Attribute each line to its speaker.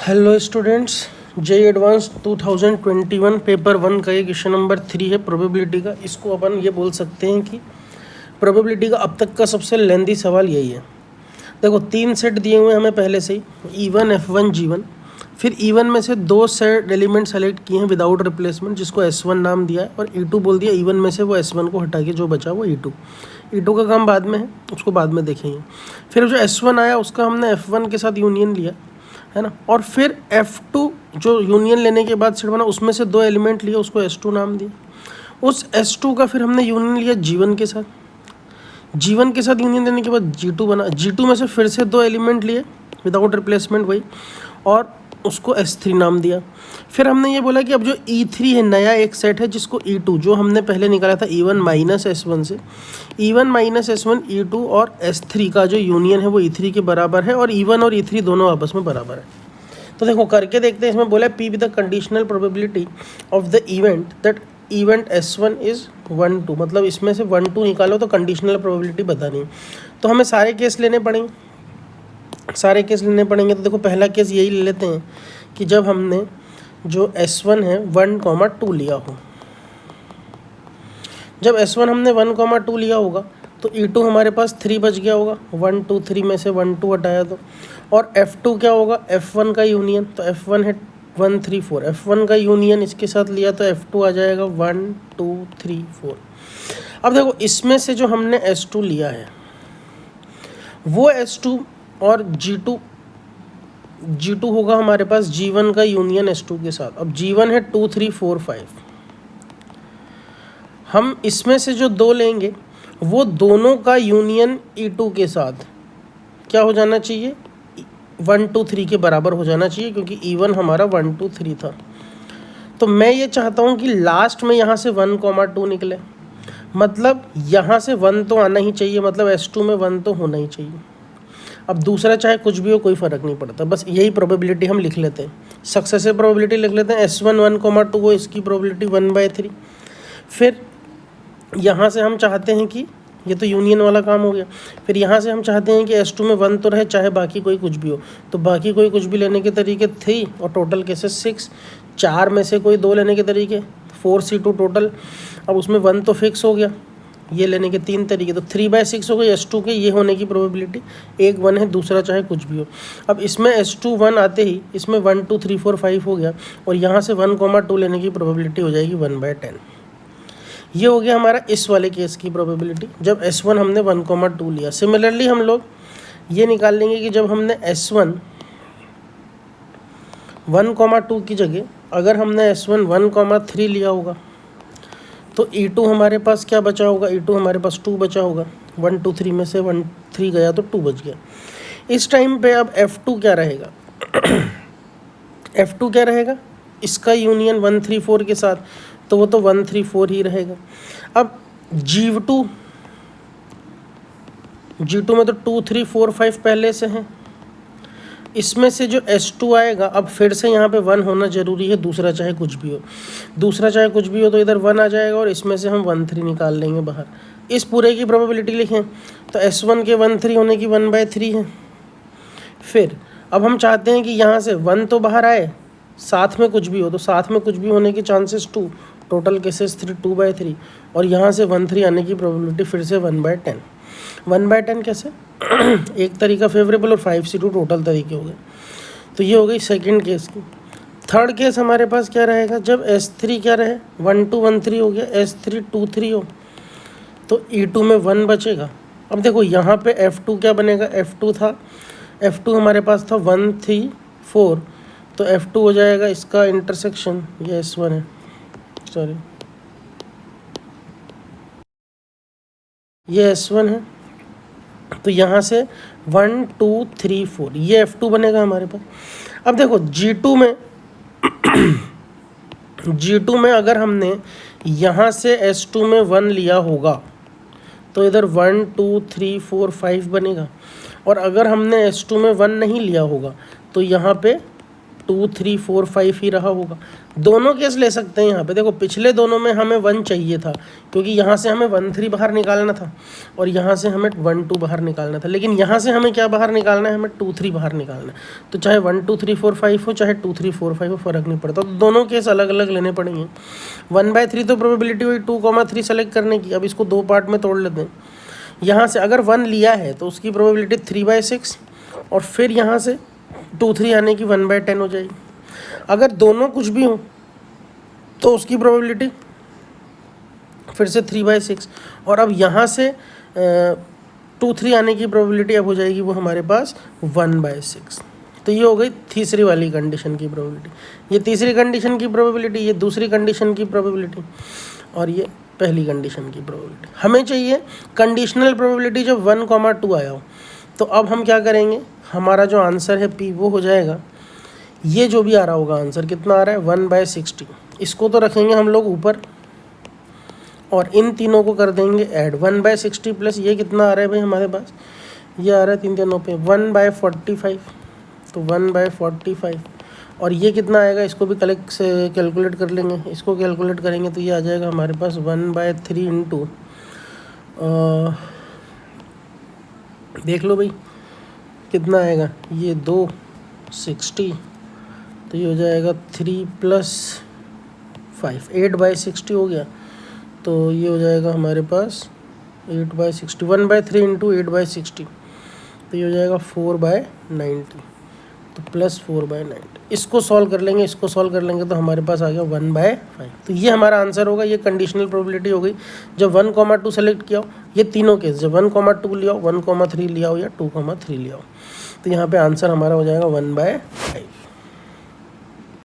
Speaker 1: Hello students, JEE advanced 2021 paper 1 का ये question number 3 है प्रोबेबिलिटी का। इसको अपन ये बोल सकते हैं कि प्रोबेबिलिटी का अब तक का सबसे लेंदी सवाल यही है। देखो 3 सेट दिए हुए हैं हमें पहले से ही, E1 F1 G1। फिर E1 में से 2 सेट एलिमेंट सेलेक्ट किए हैं विदाउट रिप्लेसमेंट, जिसको S1 नाम दिया है, और E2 बोल दिया E1 में से वो S1 को हटा के जो बचा वो E2 का काम बाद में है, उसको बाद में देखेंगे। फिर जो S1 आया उसका हमने F1 के साथ यूनियन लिया है ना, और फिर F2 जो यूनियन लेने के बाद सेट बना उसमें से 2 एलिमेंट लिए, उसको S2 नाम दिया। उस S2 का फिर हमने यूनियन लिया G1 के साथ, G1 के साथ यूनियन लेने के बाद G2 बना। G2 में से फिर से 2 एलिमेंट लिए विदाउट रिप्लेसमेंट वही, और उसको S3 नाम दिया। फिर हमने ये बोला कि अब जो E3 है नया एक सेट है, जिसको E2 जो हमने पहले निकाला था E1 माइनस S1 से, E1 माइनस S1 E2 और S3 का जो यूनियन है वो E3 के बराबर है, और E1 और E3 दोनों आपस में बराबर है। तो देखो करके देखते हैं। इसमें बोला P with the conditional probability of the event that event S1 is 1 2, मतलब इसमें से 1 2 निकालो तो कंडीशनल प्रोबेबिलिटी बतानी है। तो हमें सारे केस लेने पड़ेंगे, तो देखो पहला केस यही ले लेते हैं कि जब हमने जो S1 है 1, 2 लिया हो। जब S1 हमने 1, 2 लिया होगा तो E2 हमारे पास 3 बच गया होगा, 1 2 3 में से 1 2 हटाया तो। और F2 क्या होगा, F1 का यूनियन, तो F1 है 1 3 4, F1 का यूनियन इसके साथ लिया तो F2 आ जाएगा 1 2 3 4। अब देखो इसमें से जो हमने S2 लिया है वो S2 और G2 होगा हमारे पास G1 का यूनियन S2 के साथ। अब G1 है 2 3 4 5, हम इसमें से जो 2 लेंगे वो दोनों का यूनियन E2 के साथ क्या हो जाना चाहिए, 1 2 3 के बराबर हो जाना चाहिए, क्योंकि E1 हमारा 1 2 3 था। तो मैं ये चाहता हूँ कि लास्ट में यहाँ से 1, 2 निकले, मतलब यहाँ से 1 तो आना ही चाहिए, मतलब S2 में 1 तो होना ही चाहिए। अब दूसरा चाहे कुछ भी हो कोई फ़र्क नहीं पड़ता, बस यही प्रोबेबिलिटी हम लिख लेते हैं, सक्सेसिव प्रोबेबिलिटी लिख लेते हैं। S1 1, 2 वो इसकी प्रोबेबिलिटी 1/3। फिर यहाँ से हम चाहते हैं कि ये तो यूनियन वाला काम हो गया। फिर यहाँ से हम चाहते हैं कि S2 में 1 तो रहे, चाहे बाकी कोई कुछ भी हो, तो बाकी कोई कुछ भी लेने के तरीके 3 और टोटल केसेस 6, 4 में से कोई 2 लेने के तरीके 4C2 टोटल। अब उसमें 1 तो फिक्स हो गया, ये लेने के 3 तरीके, तो 3/6 हो गई S2 के ये होने की प्रोबेबिलिटी। एक 1 है, दूसरा चाहे कुछ भी हो। अब इसमें S2 1 आते ही इसमें 1 2 3 4 5 हो गया, और यहाँ से 1, 2 लेने की प्रोबेबिलिटी हो जाएगी 1/10। ये हो गया हमारा इस वाले केस की प्रोबेबिलिटी जब S1 हमने 1, 2 लिया। सिमिलरली हम लोग ये निकाल लेंगे कि जब हमने S1 1, 2 की जगह अगर हमने S1 1, 3 लिया होगा तो E2 हमारे पास क्या बचा होगा, E2 हमारे पास 2 बचा होगा। 1 2 3 में से 1 3 गया तो 2 बच गया। इस टाइम पे अब F2 क्या रहेगा F2 क्या रहेगा, इसका यूनियन 1 3 4 के साथ, तो वो तो 1 3 4 ही रहेगा। अब G2 में तो 2 3 4 5 पहले से हैं, इसमें से जो S2 आएगा अब फिर से यहाँ पे 1 होना ज़रूरी है, दूसरा चाहे कुछ भी हो, तो इधर 1 आ जाएगा, और इसमें से हम 1 3 निकाल लेंगे बाहर। इस पूरे की प्रोबेबिलिटी लिखें तो S1 के 1 3 होने की 1/3 है। फिर अब हम चाहते हैं कि यहाँ से 1 तो बाहर आए, साथ में कुछ भी हो, तो साथ में कुछ भी होने के चांसेस 2, टोटल केसेस 3 2/3, और यहाँ से 1 3 आने की प्रोबेबिलिटी फिर से 1/10। 1/10 कैसे एक तरीका फेवरेबल और 5C2 टोटल तरीके हो गए। तो ये हो गई सेकंड केस की। थर्ड केस हमारे पास क्या रहेगा, जब S3 क्या रहे 1 2 1 3 हो गया, S3 2 3 हो तो E2 में 1 बचेगा। अब देखो यहाँ पे F2 क्या बनेगा, F2 था, F2 हमारे पास था 1 3 4, तो F2 हो जाएगा इसका इंटरसेक्शन, ये S1 है, सॉरी ये S1 है, तो यहाँ से 1 2 3 4 ये F2 बनेगा हमारे पास। अब देखो G2 में अगर हमने यहाँ से S2 में 1 लिया होगा तो इधर 1 2 3 4 5 बनेगा, और अगर हमने S2 में 1 नहीं लिया होगा तो यहाँ पे 2 3 4 5 ही रहा होगा। दोनों केस ले सकते हैं यहाँ पे। देखो पिछले दोनों में हमें 1 चाहिए था क्योंकि यहाँ से हमें 1 3 बाहर निकालना था और यहाँ से हमें 1 2 बाहर निकालना था, लेकिन यहाँ से हमें क्या बाहर निकालना है, हमें 2 3 बाहर निकालना है। तो चाहे 1 2 3 4 5 हो, चाहे 2 3 4 5 हो, फ़र्क नहीं पड़ता। तो दोनों केस अलग अलग लेने पड़ेंगे। 1/3 तो प्रोबेबिलिटी हुई 2,3 सेलेक्ट करने की। अब इसको 2 पार्ट में तोड़ लेते हैं। यहाँ से अगर 1 लिया है तो उसकी प्रोबेबिलिटी 3/6 और फिर यहाँ से 2 3 आने की 1/10 हो जाएगी। अगर दोनों कुछ भी हो तो उसकी प्रोबेबिलिटी फिर से 3/6 और अब यहाँ से 2 3 आने की प्रोबेबिलिटी अब हो जाएगी वो हमारे पास 1/6। तो ये हो गई तीसरी वाली कंडीशन की प्रोबेबिलिटी। ये तीसरी कंडीशन की प्रोबेबिलिटी, ये दूसरी कंडीशन की प्रोबेबिलिटी और ये पहली कंडीशन की प्रोबेबिलिटी। हमें चाहिए कंडीशनल प्रोबेबिलिटी जब 1, 2 आया हो। तो अब हम क्या करेंगे, हमारा जो आंसर है P वो हो जाएगा, ये जो भी आ रहा होगा आंसर कितना आ रहा है 1/60, इसको तो रखेंगे हम लोग ऊपर और इन तीनों को कर देंगे ऐड। 1/60 प्लस ये कितना आ रहा है भाई हमारे पास, ये आ रहा है 3 3 9 पे 1/45, तो 1/45 और ये कितना आएगा, इसको भी कलेक्ट से कैलकुलेट कर लेंगे। इसको कैलकुलेट करेंगे तो ये आ जाएगा हमारे पास 1/3 इंटू देख लो भाई कितना आएगा, ये 260, तो ये हो जाएगा 3 + 5 8/60 हो गया। तो ये हो जाएगा हमारे पास 8/60, 1/3 इंटू 8/60, तो ये हो जाएगा 4/90, तो +4/90। इसको सॉल्व कर लेंगे, इसको सॉल्व कर लेंगे तो हमारे पास आ गया 1/5। तो ये हमारा आंसर होगा। ये कंडीशनल प्रोबेबिलिटी हो गई जब 1, 2 सेलेक्ट किया हो। ये तीनों केस जब 1, 2 लिया हो, 1, 3 लिया हो या 2, 3 लिया हो, तो यहाँ पे आंसर हमारा हो जाएगा 1/5।